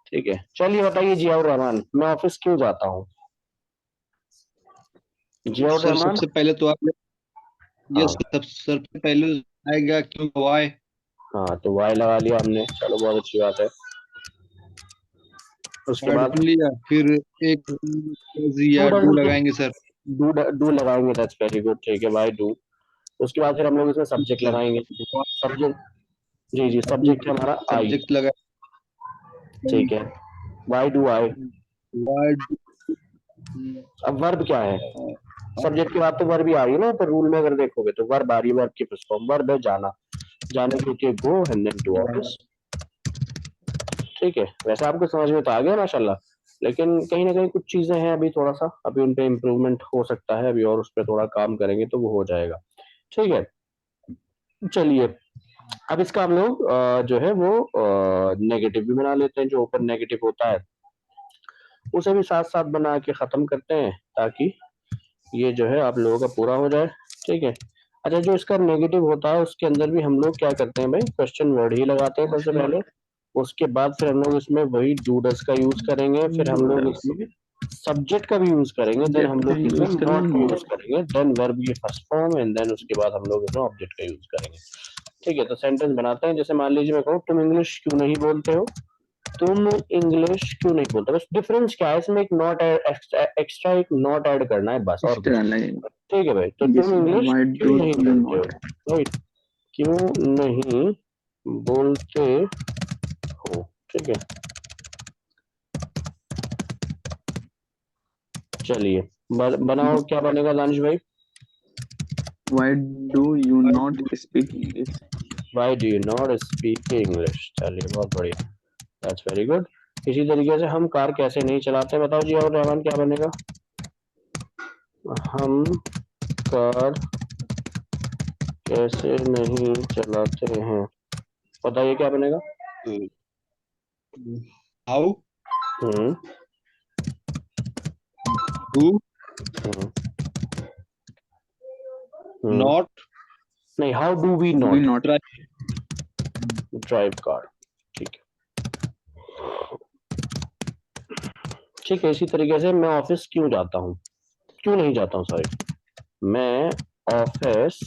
ठीक है, चलिए बताइए जियाउर रहमान, मैं ऑफिस क्यों जाता हूँ? जियाउर सर रहमान। सबसे पहले तो आप ये हाँ सबसे पहले आएगा क्यों, वाई। हाँ, तो वाई लगा लिया हमने, चलो बहुत अच्छी बात है। उसके वाई बाद ढूंढ लिया, फिर एक डू या डज डू नहीं, लगाएंगे सर। डू लगाएंगे, दैट्स वेरी गुड, ठीक है, वाई डू। उसके बाद फिर हम लोग इसमें सब्जेक्ट सर लगाएंगे। सब्जेक्ट, जी जी, सब्जेक्ट है हमारा आई। सब्जेक्ट लगा। ठीक है, वाई डू आई। वाई अब वर्ब क्या है, सब्जेक्ट के बाद तो वर्ब ही आ रही है ना, पर रूल में अगर देखोगे तो वर्ब आ रही है, वर्ब की फर्स्ट फॉर्म वर्ब है जाना, जाने की होती है go and then to office. ठीक है, वैसे आपको समझ में तो आ गया माशाल्लाह, लेकिन कहीं ना कहीं कुछ चीजें हैं अभी, थोड़ा सा अभी उन पे इम्प्रूवमेंट हो सकता है अभी, और उस पर थोड़ा काम करेंगे तो वो हो जाएगा। ठीक है, चलिए अब इसका हम लोग जो है वो नेगेटिव भी बना लेते हैं। जो ओपन नेगेटिव होता है उसे भी साथ साथ बना के खत्म करते हैं, ताकि ये जो है आप लोगों का पूरा हो जाए, ठीक है। अच्छा, जो इसका नेगेटिव होता है उसके अंदर भी हम लोग क्या करते हैं भाई, क्वेश्चन वर्ड ही लगाते हैं सबसे पहले। उसके बाद फिर हम लोग इसमें वही डू डस का यूज करेंगे, फिर हम लोग इसमें सब्जेक्ट का भी यूज करेंगे, देन हम लोग इसमें नॉट का यूज करेंगे, देन वर्ब की फर्स्ट फॉर्म, एंड देन उसके बाद हम लोग इसमें ऑब्जेक्ट का यूज करेंगे, ठीक है। तो सेंटेंस बनाते हैं। जैसे मान लीजिए मैं कहूँ तुम इंग्लिश क्यों नहीं बोलते हो, तुम इंग्लिश क्यों नहीं बोलते, बस डिफरेंस क्या है इसमें, एक नॉट एक्स्ट्रा एक नॉट ऐड करना है बस, और कुछ नहीं। ठीक है भाई, तो तुम इंग्लिश क्यों नहीं बोलते हो, राइट, क्यों नहीं बोलते हो, ठीक है। चलिए बनाओ, क्या बनेगा दानिश भाई? Why do you not speak English? Why do you not speak English? चलिए बहुत बढ़िया, दैट्स वेरी गुड। इसी तरीके से हम कार कैसे नहीं चलाते, बताओ जी और रहमान, क्या बनेगा? हम कार कैसे नहीं चलाते हैं, बताइए क्या बनेगा? How hmm do hmm, not नहीं, how do we We not not drive car, ठीक है। ठीक है, इसी तरीके से मैं ऑफिस क्यों जाता हूँ, क्यों नहीं जाता हूँ, सॉरी, मैं ऑफिस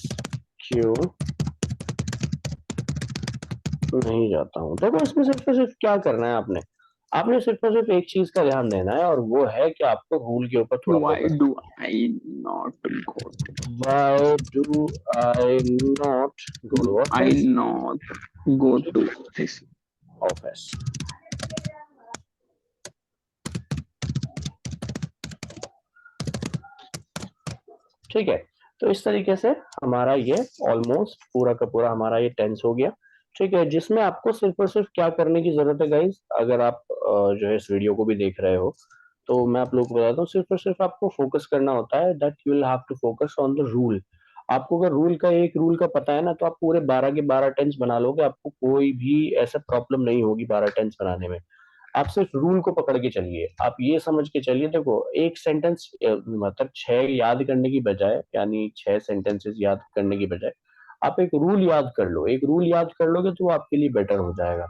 क्यों नहीं जाता हूँ। देखो इसमें सिर्फ और सिर्फ क्या करना है आपने, आपने सिर्फ और सिर्फ एक चीज का ध्यान देना है, और वो है कि आपको रूल के ऊपर थोड़ा Why focus. do I not go to? Why do I not go to I office? not go to office. Office. ठीक है, तो इस तरीके से हमारा ये ऑलमोस्ट पूरा का पूरा हमारा ये टेंस हो गया, ठीक है। जिसमें आपको सिर्फ और सिर्फ क्या करने की जरूरत है गाइस, अगर आप जो है इस वीडियो को भी देख रहे हो, तो मैं आप लोगों को बताता हूँ, सिर्फ और सिर्फ आपको फोकस करना होता है, that you will have to focus on the rule. आपको अगर एक रूल का पता है ना, तो आप पूरे 12 के 12 टेंस बना लोगे, आपको कोई भी ऐसा प्रॉब्लम नहीं होगी 12 टेंस बनाने में। आप सिर्फ रूल को पकड़ के चलिए, आप ये समझ के चलिए, देखो एक सेंटेंस मतलब 6 याद करने की बजाय, यानी 6 सेंटेंसेस याद करने की बजाय आप एक रूल याद कर लो, एक रूल याद कर लोगे तो वो आपके लिए बेटर हो जाएगा,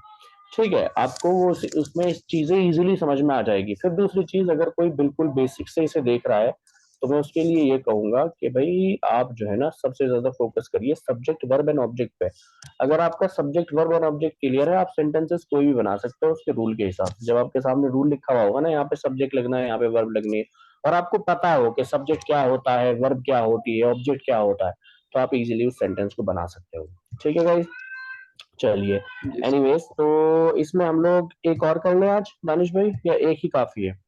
ठीक है। आपको वो उसमें चीजें इजीली समझ में आ जाएगी। फिर दूसरी चीज, अगर कोई बिल्कुल बेसिक से इसे देख रहा है, तो मैं उसके लिए ये कहूंगा कि भाई आप जो है ना सबसे ज्यादा फोकस करिए सब्जेक्ट वर्ब एंड ऑब्जेक्ट पे। अगर आपका सब्जेक्ट वर्ब और ऑब्जेक्ट क्लियर है, आप सेंटेंसेस कोई भी बना सकते हो उसके रूल के हिसाब से। जब आपके सामने रूल लिखा हुआ होगा ना, यहाँ पे सब्जेक्ट लगना है, यहाँ पे वर्ब लगनी है, और आपको पता हो कि सब्जेक्ट क्या होता है, वर्ब क्या होती है, ऑब्जेक्ट क्या होता है, तो आप इजीली उस सेंटेंस को बना सकते हो, ठीक है गाइस। चलिए, Yes. एनीवेज, तो इसमें हम लोग एक और कर लें आज दानिश भाई, या एक ही काफी है?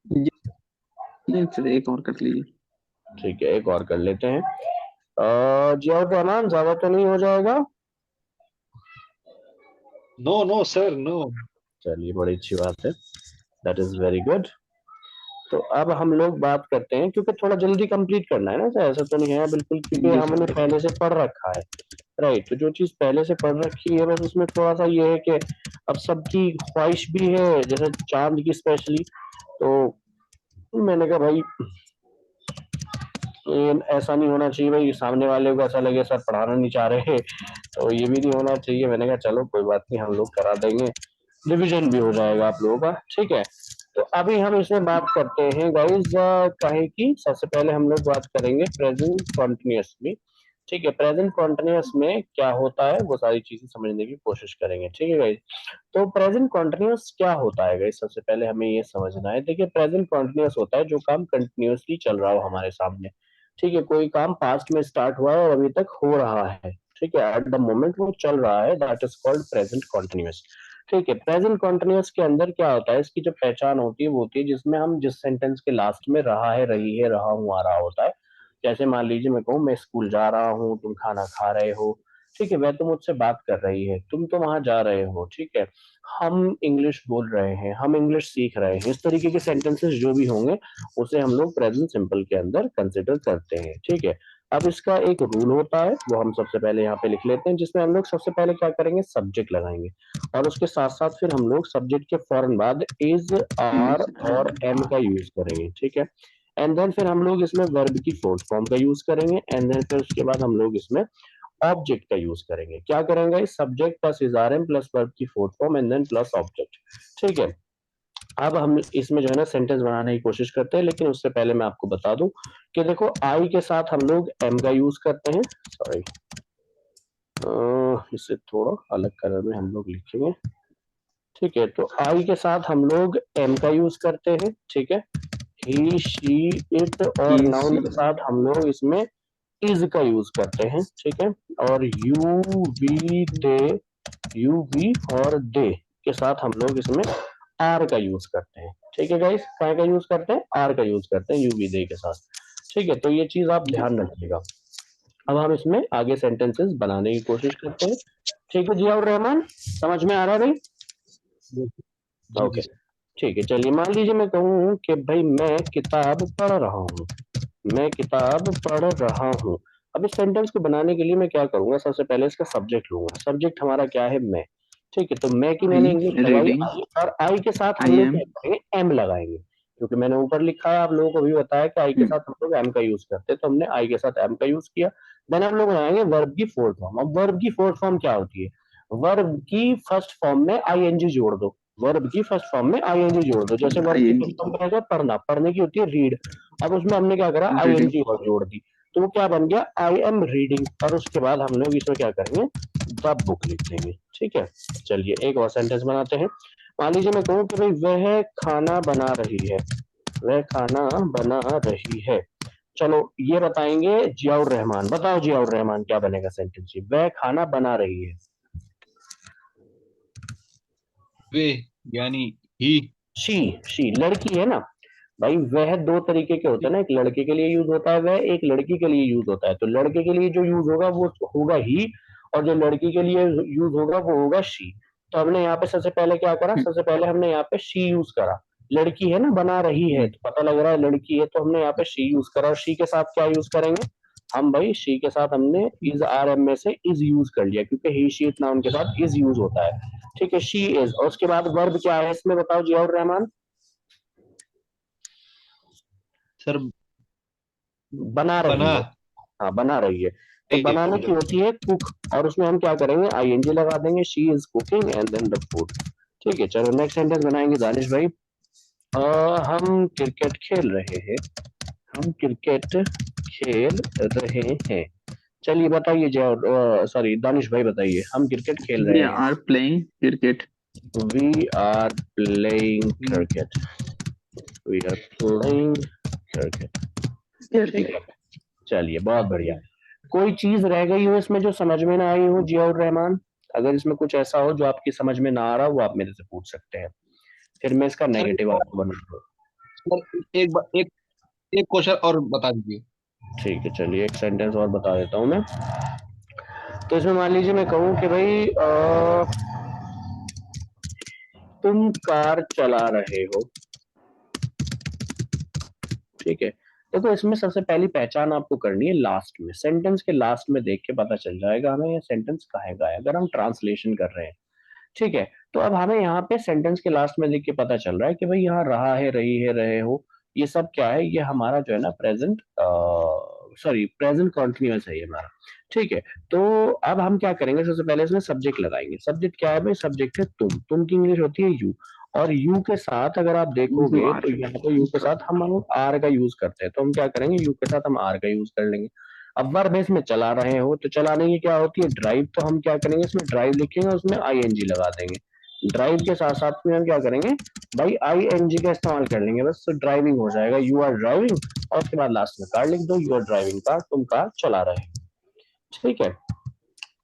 नहीं फिर एक और कर लीजिए। ठीक है, एक और कर लेते हैं। जियाउर रहमान, ज्यादा तो नहीं हो जाएगा? No no sir no. चलिए, बड़ी अच्छी बात है, दैट इज वेरी गुड। तो अब हम लोग बात करते हैं, क्योंकि थोड़ा जल्दी कंप्लीट करना है ना सर, ऐसा तो नहीं है बिल्कुल, क्योंकि जी हमने सर। पहले से पढ़ रखा है, राइट। तो जो चीज पहले से पढ़ रखी है, बस उसमें थोड़ा सा ये है कि अब सबकी ख्वाहिश भी है, जैसे चांद की स्पेशली, तो मैंने कहा भाई ये ऐसा नहीं होना चाहिए भाई, सामने वाले को ऐसा लगे सर पढ़ाना नहीं चाह रहे, तो ये भी नहीं होना चाहिए। मैंने कहा चलो कोई बात नहीं, हम लोग करा देंगे, रिविजन भी हो जाएगा आप लोगों का, ठीक है। तो अभी हम इसमें बात करते हैं गाइस, कहे कि सबसे पहले हम लोग बात करेंगे प्रेजेंट कॉन्टिन्यूअस में, ठीक है। प्रेजेंट कॉन्टिन्यूअस में क्या होता है वो सारी चीजें समझने की कोशिश करेंगे, ठीक है गाइस। तो प्रेजेंट कॉन्टिन्यूअस क्या होता है गाइस, सबसे पहले हमें ये समझना है। देखिए, प्रेजेंट कॉन्टिन्यूअस होता है जो काम कंटिन्यूअसली चल रहा हो हमारे सामने, ठीक है। कोई काम पास्ट में स्टार्ट हुआ है और अभी तक हो रहा है, ठीक है, एट द मोमेंट वो चल रहा है, that is called present continuous, ठीक है। प्रेजेंट कॉन्टिन्यूअस के अंदर क्या होता है, इसकी जो पहचान होती है वो होती है जिसमें हम जिस सेंटेंस के लास्ट में रहा है, रही है, रहा हूं आ रहा होता है। जैसे मान लीजिए मैं कहूँ मैं स्कूल जा रहा हूँ, तुम खाना खा रहे हो, ठीक है, वह तो मुझसे बात कर रही है, तुम तो वहां जा रहे हो, ठीक है, हम इंग्लिश बोल रहे हैं, हम इंग्लिश सीख रहे हैं। इस तरीके के सेंटेंसेस जो भी होंगे उसे हम लोग प्रेजेंट सिंपल के अंदर कंसिडर करते हैं, ठीक है। अब इसका एक रूल होता है, वो हम सबसे पहले यहाँ पे लिख लेते हैं, जिसमें हम लोग सबसे पहले क्या करेंगे, सब्जेक्ट लगाएंगे, और उसके साथ साथ फिर हम लोग सब्जेक्ट के फौरन बाद इज, आर और एम का यूज करेंगे, ठीक है। एंड देन फिर हम लोग इसमें वर्ब की फोर्थ फॉर्म का यूज करेंगे, एंड देन फिर उसके बाद हम लोग इसमें ऑब्जेक्ट का यूज करेंगे। क्या करेंगे? Subject plus is are am plus verb की fourth form and then plus object. ठीक है, अब हम इसमें जो है ना सेंटेंस बनाने की कोशिश करते हैं, लेकिन उससे पहले मैं आपको बता दूं कि देखो आई के साथ हम लोग एम का यूज करते हैं। सॉरी, इसे थोड़ा अलग कलर में हम लोग लिखेंगे। ठीक है, तो आई के साथ हम लोग एम का यूज करते हैं। ठीक है, ही शी इट, और he नाउन she के साथ हम लोग इसमें इज का यूज करते हैं। ठीक है, और you we they, you we और दे के साथ हम लोग इसमें आर का यूज करते हैं। ठीक है गाइस, क्या का यूज करते हैं? आर का यूज करते हैं यू वी दे के साथ। ठीक है, तो ये चीज आप ध्यान रखिएगा। अब हम इसमें आगे सेंटेंसेस बनाने की कोशिश करते हैं। ठीक है, जियाउर रहमान, समझ में आ रहा है भाई? जी जी ओके, सर। ठीक है। चलिए मान लीजिए मैं कहूँ कि भाई मैं किताब पढ़ रहा हूँ, मैं किताब पढ़ रहा हूँ। अब इस सेंटेंस को बनाने के लिए मैं क्या करूंगा? सबसे पहले इसका सब्जेक्ट लूंगा। सब्जेक्ट हमारा क्या है? मैं। ठीक है, तो मैं की मैंने इंग्लिश I लगाई reading, आई, और आई के साथ I हम लोग क्या am करेंगे? एम लगाएंगे, क्योंकि मैंने ऊपर लिखा है, आप लोगों को भी बताया कि आई के साथ हम लोग एम का यूज करते हैं, तो हमने आई के साथ एम का यूज किया। देन हम लोग बनाएंगे वर्ब की फोर्थ फॉर्म। अब वर्ब की फोर्थ फॉर्म क्या होती है? वर्ब की फर्स्ट फॉर्म में आईएनजी जोड़ दो। वर्ब की फर्स्ट फॉर्म में आईएनजी जोड़ दो। जैसे वर्ब की फर्स्ट ing फॉर्म क्या है? पढ़ना, पढ़ने की होती है रीड। अब उसमें हमने क्या करा? reading, आईएनजी और जोड़ दी, तो वो क्या बन गया? I am reading. और उसके बाद हम लोग इसमें क्या करेंगे? द बुक लिख देंगे। ठीक है, चलिए एक और सेंटेंस बनाते हैं। मान लीजिए मैं कहूँ कि भाई वह खाना बना रही है, वह खाना बना रही है। चलो ये बताएंगे जियाउर रहमान। बताओ जियाउर रहमान, क्या बनेगा सेंटेंस? वह खाना बना रही है। वे यानी ही। शी लड़की है ना भाई। वह दो तरीके के होते हैं ना, एक लड़के के लिए यूज होता है वह, एक लड़की के लिए यूज होता है। तो लड़के के लिए जो यूज होगा वो होगा ही, और जो लड़की के लिए यूज होगा वो होगा शी। तो हमने यहाँ पे सबसे पहले क्या करा? सबसे पहले हमने यहाँ पे शी यूज करा। लड़की है ना, बना रही है, तो पता लग रहा है लड़की है, तो हमने यहाँ पे शी यूज करा। और शी के साथ क्या यूज करेंगे हम भाई? शी के साथ हमने इज आर एम में से इज यूज कर लिया, क्योंकि ही शी इट नाउन के साथ इज यूज होता है। ठीक है, शी इज। और उसके बाद वर्ब क्या है इसमें? बताओ जियाउर रहमान। सर बना रही बना है। हाँ, बना रही है। तो रही है बनाने फूड। की होती है कुक, और उसमें हम क्या करेंगे? आईएनजी लगा देंगे। She is cooking and then the food. ठीक है, चलो नेक्स्ट सेंटेंस बनाएंगे दानिश भाई। हम क्रिकेट खेल रहे हैं, हम क्रिकेट खेल रहे हैं। चलिए बताइए जय, सॉरी दानिश भाई बताइए, हम क्रिकेट खेल we रहे हैं। are playing cricket, we are playing cricket, we are playing cricket. ठीक cricket. है, चलिए बहुत बढ़िया। कोई चीज रह गई हो इसमें जो समझ में ना आई हो जियाउर रहमान? अगर इसमें कुछ ऐसा हो जो आपकी समझ में ना आ रहा हो, वो आप मेरे से पूछ सकते हैं, फिर मैं इसका सर नेगेटिव आपको बना दूँ। एक एक क्वेश्चन और बता दीजिए। ठीक है, चलिए एक सेंटेंस और बता देता हूँ मैं। तो इसमें मान लीजिए मैं कहूँ कि भाई तुम कार चला रहे हो। ठीक है, देखो इसमें सबसे पहली पहचान आपको करनी है लास्ट में। सेंटेंस के लास्ट में देख के पता चल जाएगा हमें ये सेंटेंस कहाँ का है, अगर हम ट्रांसलेशन कर रहे हैं। ठीक है, तो अब हमें यहाँ पे सेंटेंस के लास्ट में देख के पता चल रहा है कि भाई यहाँ रहा है, रही है, रहे हो, ये सब क्या है? ये हमारा जो है ना प्रेजेंट, सॉरी प्रेजेंट कॉन्टिन्यूअस है ये हमारा। ठीक है, तो अब हम क्या करेंगे? सबसे पहले इसमें सब्जेक्ट लगाएंगे। सब्जेक्ट क्या है भाई? सब्जेक्ट है तुम की इंग्लिश होती है यू, और यू के साथ अगर आप You देखोगे are तो यहाँ पे यू के साथ हम आर का यूज करते हैं, तो हम क्या करेंगे? यू के साथ हम आर का यूज कर लेंगे। अब वर्ब इसमें चला रहे हो, तो चलाने की क्या होती है? ड्राइव। तो हम क्या करेंगे? इसमें ड्राइव लिखेंगे, उसमें आईएनजी लगा देंगे। ड्राइव के साथ साथ में हम क्या करेंगे भाई? आईएनजी का इस्तेमाल कर लेंगे बस, तो ड्राइविंग हो जाएगा, यू आर ड्राइविंग। और उसके बाद लास्ट में कार लिख दो, यू आर ड्राइविंग कार, तुम कार चला रहे हो। ठीक है,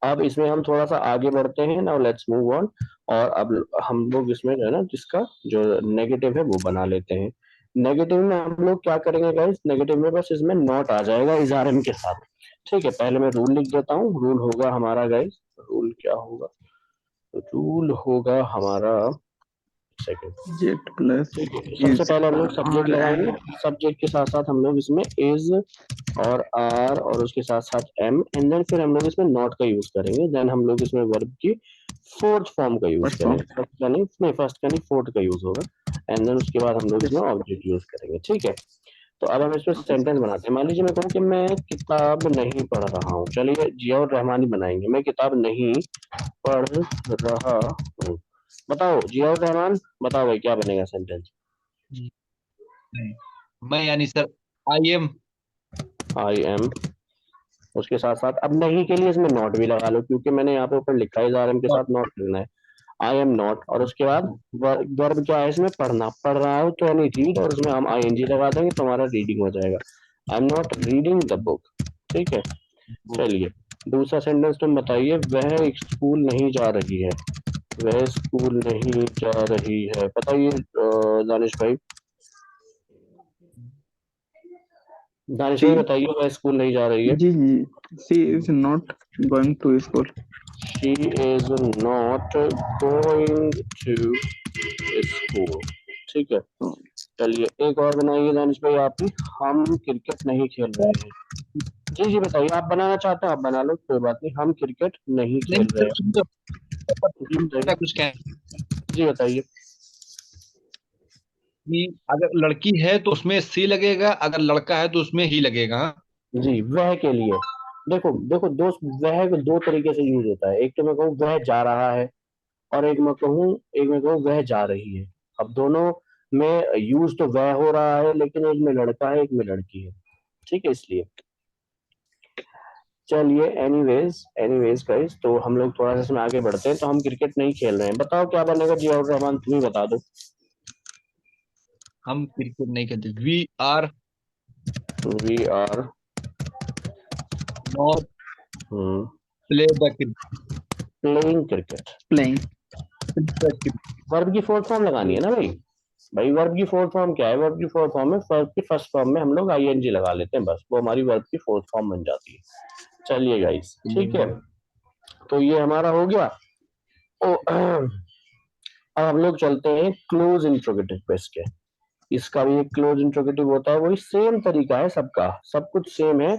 अब इसमें हम थोड़ा सा आगे बढ़ते हैं। Now let's move on. और अब हम लोग इसमें जो है ना जिसका जो नेगेटिव है वो बना लेते हैं। नेगेटिव में हम लोग क्या करेंगे गाइस? नेगेटिव में बस इसमें नॉट आ जाएगा इजआरएम के साथ। ठीक है, पहले मैं रूल लिख देता हूँ। रूल होगा हमारा गाइस, रूल क्या होगा? रूल होगा हमारा, सेकंड। Subject plus ठीक है, सबसे is पहले हम लोग सब्जेक्ट are लगाएंगे। am सब्जेक्ट के साथ साथ हम लोग इसमें इज और आर और उसके साथ साथ एम, एंड देन फिर हम लोग इसमें नॉट का यूज करेंगे। देन हम लोग इसमें वर्ब की फोर्थ फॉर्म का यूज first करेंगे। form. फर्स्ट का नहीं, फोर्थ का यूज होगा। एंड देन उसके बाद हम लोग इसमें ऑब्जेक्ट यूज करेंगे। ठीक है, तो अब हम इसमें सेंटेंस बनाते हैं। मान लीजिए मैं कहूँ कि मैं किताब नहीं पढ़ रहा हूँ, चलिए जियाउर रहमान ही बनाएंगे, मैं किताब नहीं पढ़ रहा हूँ। बताओ जियाउर रहमान, बताओ भाई क्या बनेगा सेंटेंस। मैं यानी sir I am. I M, उसके साथ साथ अब नहीं के लिए इसमें नॉट भी लगा लो, क्योंकि मैंने यहाँ पे ऊपर लिखा है इज़ के साथ नॉट लिखना है। आई एम नॉट, और उसके बाद वर्ब क्या है इसमें, पढ़ना, पढ़ रहा हूँ तो यानी रीड, और उसमें हम आईएनजी लगा देंगे तो हमारा रीडिंग हो जाएगा। I am not reading the book. ठीक है, चलिए दूसरा सेंटेंस तुम बताइए। वह स्कूल नहीं जा रही है, वह स्कूल नहीं जा रही है, बताइए दानिश भाई। दानिश भाई शी बताइए, वह स्कूल नहीं जा रही है। जी she is not going to school. She is not going to school। ठीक है, चलिए एक और बनाइए दानिश भाई आप ही। हम क्रिकेट नहीं खेल रहे हैं। जी जी बताइए, आप बनाना चाहते हैं आप बना लो, कोई बात नहीं। हम क्रिकेट नहीं नहीं खेल रहे सर, हैं। जी बताइए, कुछ कहें जी बताइए। कि अगर लड़की है तो उसमें सी लगेगा, अगर लड़का है तो उसमें ही लगेगा। हाँ? जी वह के लिए, देखो देखो दोस्त, वह को दो तरीके से यूज होता है। एक तो मैं कहूँ वह जा रहा है, और एक मैं कहूँ वह जा रही है। अब दोनों में यूज तो वह हो रहा है, लेकिन एक में लड़का है एक में लड़की है। ठीक है, इसलिए चलिए एनीवेज एनीवेज गाइस, तो हम लोग थोड़ा सा इसमें आगे बढ़ते हैं। तो हम क्रिकेट नहीं खेल रहे हैं, बताओ क्या बनेगा जियाउर रहमान, तुम ही बता दो। हम क्रिकेट नहीं खेलते। We are we are not play the playing cricket. Playing. Cricket. Verb की फोर्थ फॉर्म लगानी है ना भाई। भाई वर्ब की फोर्थ फॉर्म क्या है, वर्ब की फोर्थ फॉर्म में वर्ब की फर्स्ट फॉर्म में हम लोग आईएनजी लगा लेते हैं, बस वो हमारी वर्ब की फोर्थ फॉर्म बन जाती है। चलिए गाइस ठीक है, तो ये हमारा हो गया। ओ, अब हम लोग चलते हैं क्लोज इंट्रोगेटिव पे इसके। इसका भी एक क्लोज इंट्रोगेटिव होता है, वही सेम तरीका है सबका, सब कुछ सेम है।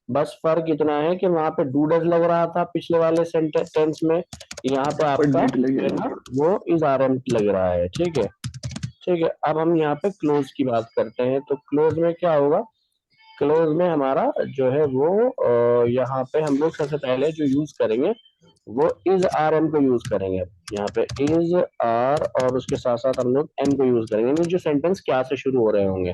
बस फर्क इतना है कि वहां पे डूडज लग रहा था पिछले वाले टेंस में, यहाँ पे पर आपका डिड जो है लगेगा। ना वो इज आर एम लग रहा है। ठीक है, ठीक है। अब हम यहाँ पे क्लोज की बात करते हैं, तो क्लोज में क्या होगा, क्लोज में हमारा जो है वो यहाँ पे हम लोग सबसे पहले जो यूज करेंगे वो इज आर एम को यूज करेंगे। यहाँ पे इज आर और उसके साथ साथ हम लोग एम को यूज करेंगे, यानी जो सेंटेंस क्या से शुरू हो रहे होंगे।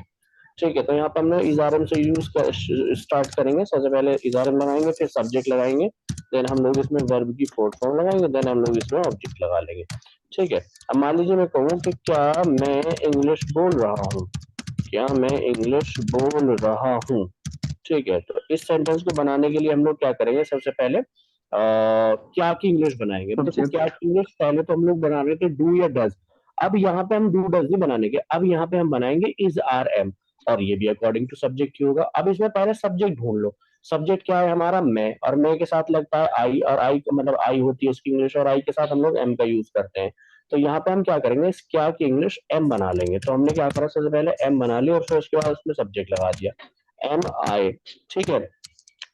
ठीक है, तो यहाँ पे हम लोग इज आर एम से यूज कर स्टार्ट करेंगे। सबसे पहले इज आर एम लगाएंगे, फिर सब्जेक्ट लगाएंगे, देन हम लोग इसमें वर्ब की फोर्थ फॉर्म लगाएंगे, देन हम लोग इसमें ऑब्जेक्ट लगा लेंगे। ठीक है, अब मान लीजिए मैं कहूँ कि क्या मैं इंग्लिश बोल रहा हूँ, क्या मैं इंग्लिश बोल रहा हूँ। ठीक है, तो इस सेंटेंस को बनाने के लिए हम लोग क्या करेंगे, सबसे पहले क्या की इंग्लिश बनाएंगे। देखो सब्जेक्ट। क्या की इंग्लिश पहले तो हम लोग बना रहे थे डू या डज, अब यहाँ पे हम डू डज नहीं बनाने के, अब यहाँ पे हम बनाएंगे इज आर एम, और ये भी अकॉर्डिंग टू सब्जेक्ट ही होगा। अब इसमें पहले सब्जेक्ट ढूंढ लो। सब्जेक्ट क्या है हमारा, मैं, और मैं के साथ लगता है आई, और आई मतलब आई होती है उसकी इंग्लिश, और आई के साथ हम लोग एम का यूज करते हैं। तो यहाँ पे हम क्या करेंगे, इस क्या की इंग्लिश एम बना लेंगे। तो हमने क्या करा, सबसे पहले एम बना लिया और फिर उसके बाद उसमें सब्जेक्ट लगा दिया, एम आई। ठीक है,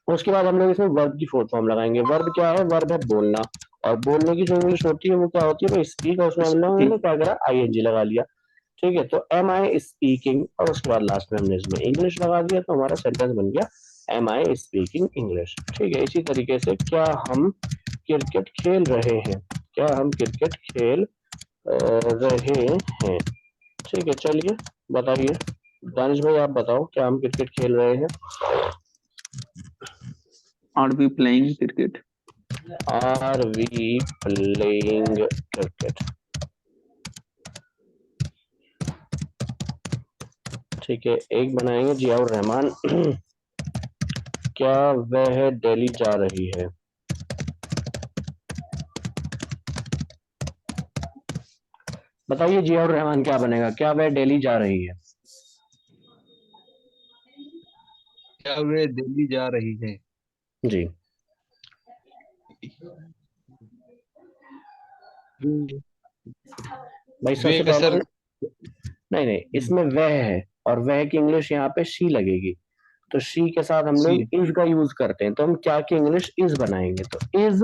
उसके बाद हम लोग इसमें वर्ब की फोर्थ फॉर्म लगाएंगे। वर्ब क्या है, वर्ब है बोलना, और बोलने की जो इंग्लिश होती है वो क्या होती है, स्पीक, और उसमें हम लोगों ने स्पीक। क्या करा, आईएनजी लगा लिया। ठीक है, तो एम आई स्पीकिंग, और उसके बाद लास्ट में हमने इसमें इंग्लिश लगा दिया, तो हमारा सेंटेंस बन गया एम आई स्पीकिंग इंग्लिश। ठीक है, इसी तरीके से क्या हम क्रिकेट खेल रहे हैं, क्या हम क्रिकेट खेल रहे हैं। ठीक है, चलिए बताइए दानिश भाई, आप बताओ क्या हम क्रिकेट खेल रहे हैं। Are we playing cricket. Are we playing cricket. ठीक है, एक बनाएंगे जियाउर रहमान। क्या वह दिल्ली जा रही है। बताइए जियाउर रहमान क्या बनेगा, क्या वह दिल्ली जा रही है। क्या वे दिल्ली जा रही है। जी, वे भाई वे सबसे पहले, सर। नहीं नहीं, इसमें वह है, और वह की इंग्लिश यहाँ पे शी लगेगी, तो शी के साथ हम सी लोग इज का यूज करते हैं, तो हम क्या की इंग्लिश इज बनाएंगे, तो इज,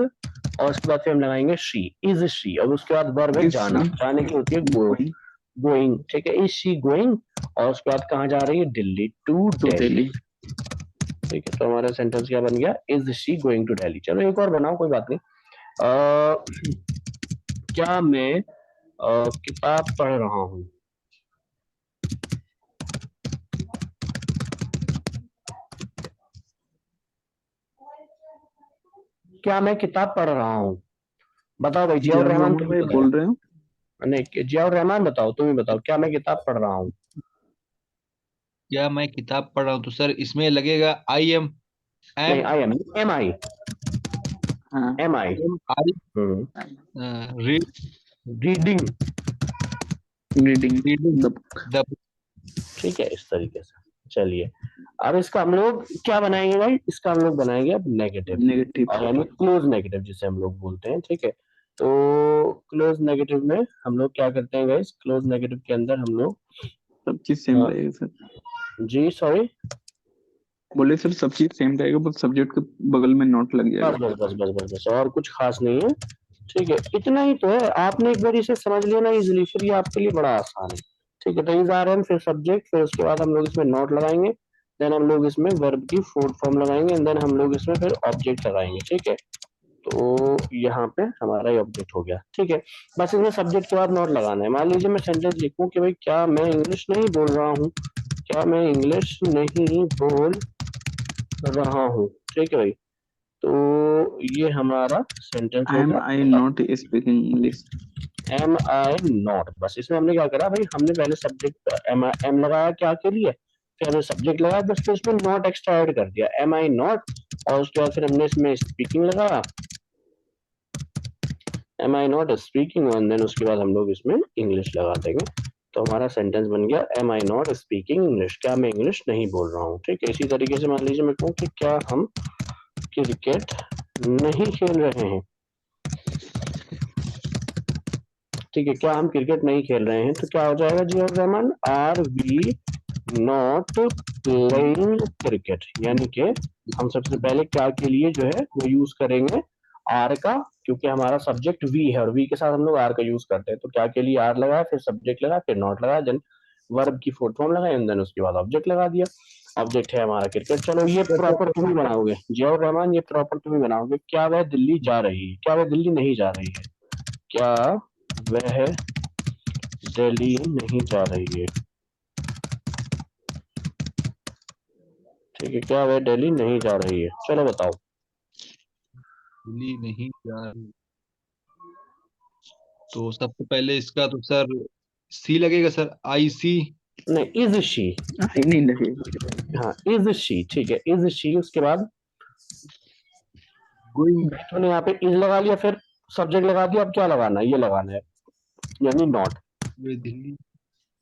और उसके बाद फिर हम लगाएंगे शी, इज शी, और उसके बाद वर्ब है इज जाना, शी जाने की होती है गो, गोइंग। गोइंग, ठीक है, इज शी गोइंग, और उसके बाद कहाँ जा रही है, दिल्ली टू टू दिल्ली, दिल्ली। ठीक है। तो हमारा सेंटेंस क्या बन गया, is she going to Delhi. चलो एक और बनाओ, कोई बात नहीं। क्या मैं किताब पढ़ रहा हूँ, क्या मैं किताब पढ़ रहा हूँ, बताओ भाई, जियाउर जियाउर रहमान रहमान तुम ही भाई बताओ। बोल रहे हो? नहीं, जियाउर रहमान बताओ, तुम ही बताओ, क्या मैं किताब पढ़ रहा हूँ। क्या मैं किताब पढ़ रहा हूँ, तो सर इसमें लगेगा आई एम। नहीं, am I am, am I, हाँ, am I, am I read reading, reading reading the book. The. ठीक है, इस तरीके से। चलिए, अब इसका हम लोग क्या बनाएंगे भाई, इसका हम लोग बनाएंगे अब नेगेटिव, नेगेटिव। और यानी क्लोज नेगेटिव जिसे हम लोग बोलते हैं, ठीक है। तो क्लोज नेगेटिव में हम लोग क्या करते हैं गाइस, क्लोज नेगेटिव के अंदर हम लोग सब चीज सेम रहेगा सर। जी सॉरी, बोले सर सब चीज सेम रहेगा, बस सब्जेक्ट के बगल में नोट लग बस जाएगा। बस बस बस बस बस, और कुछ खास नहीं है, ठीक है, इतना ही तो है। आपने एक बार इसे समझ लिया ना इजिली, फिर ये आपके लिए बड़ा आसान है, ठीक है। तो इज आर एम, फिर सब्जेक्ट, फिर उसके बाद हम लोग इसमें नॉट लगाएंगे, देन हम लोग इसमें वर्ब की फोर्थ फॉर्म लगाएंगे, एंड देन हम लोग इसमें फिर ऑब्जेक्ट लगाएंगे, ठीक है। तो यहाँ पे हमारा ये ऑब्जेक्ट हो गया, ठीक है। बस इसमें सब्जेक्ट के बाद नॉट लगाना है। मान लीजिए मैं सेंटेंस लिखूं कि भाई क्या मैं इंग्लिश नहीं बोल रहा हूँ, क्या मैं इंग्लिश नहीं बोल रहा हूँ, ठीक है भाई। तो ये हमारा सेंटेंस हो एम आई गया, not speaking English. Am I not. बस इसमें हमने क्या करा भाई, हमने पहले सब्जेक्ट एम लगाया क्या के लिए, फिर हमने सब्जेक्ट लगाया, बस फिर इसमें नॉट एक्स्ट्रा ऐड कर दिया, एम आई नॉट, और उसके बाद फिर हमने इसमें स्पीकिंग लगाया, am I not speaking, and then उसके बाद हम लोग इसमें इंग्लिश लगा देंगे। तो हमारा सेंटेंस बन गया, am I not speaking English, क्या मैं इंग्लिश नहीं बोल रहा हूँ, ठीक है। इसी तरीके से मान लीजिए मैं कहूँ कि क्या हम क्रिकेट नहीं खेल रहे हैं, ठीक है, क्या हम क्रिकेट नहीं खेल रहे हैं, तो क्या हो जाएगा जी और Rahman, are we not playing cricket, यानी कि हम सबसे पहले क्या के लिए जो है वो यूज करेंगे आर का, क्योंकि हमारा सब्जेक्ट वी है, और वी के साथ हम लोग आर का यूज करते हैं। तो क्या के लिए आर लगाया, फिर सब्जेक्ट लगाया, फिर नॉट लगाया, देन वर्ब की फोर्थ फॉर्म लगाया, देन उसके बाद ऑब्जेक्ट लगा दिया। ऑब्जेक्ट है हमारा क्रिकेट। चलो ये प्रॉपर तुम ही बनाओगे जियाउर रहमान, ये प्रॉपर तुम ही बनाओगे। क्या वह दिल्ली जा रही है, क्या वह दिल्ली नहीं जा रही है, क्या वह दिल्ली नहीं जा रही है, ठीक है, क्या वह दिल्ली नहीं जा रही है, चलो बताओ। दिल्ली नहीं जा रही, तो सबसे पहले इसका तो सर सी लगेगा सर, आई सी। नहीं, इज शी, आई नहीं लगेगा। हाँ इज शी, ठीक है, इज शी, उसके बाद गोइंग तूने यहाँ पे इज लगा लिया, फिर सब्जेक्ट लगा दिया, अब क्या लगाना है, ये लगाना है, यानी not, with Delhi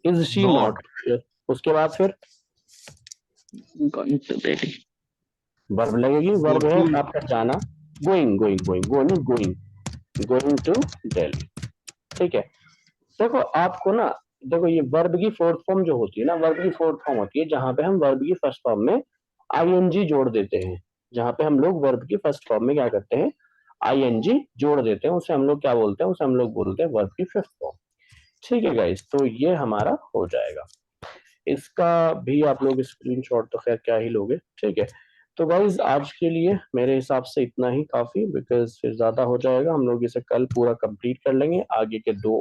is she not not, उसके बाद फिर Going to Delhi। वर्ब लगेगी, गो वर्ब है टू। आपका जाना, going going going, going going, going to Delhi, ठीक है। देखो आपको ना, देखो ये वर्ब की फोर्थ फॉर्म जो होती है ना, वर्ब की फोर्थ फॉर्म होती है जहां पे हम वर्ब की फर्स्ट फॉर्म में आईएनजी जोड़ देते हैं, जहां पे हम लोग वर्ब की फर्स्ट फॉर्म में क्या करते हैं, आईएनजी जोड़ देते हैं, उसे हम लोग क्या बोलते हैं, उसे हम लोग बोलते हैं वर्ब की फिफ्थ फॉर्म, ठीक है गाइस। तो ये हमारा हो जाएगा, इसका भी आप लोग स्क्रीनशॉट तो खैर क्या ही लोगे, ठीक है। तो गाइज आज के लिए मेरे हिसाब से इतना ही काफी, बिकॉज फिर ज्यादा हो जाएगा, हम लोग इसे कल पूरा कंप्लीट कर लेंगे, आगे के 2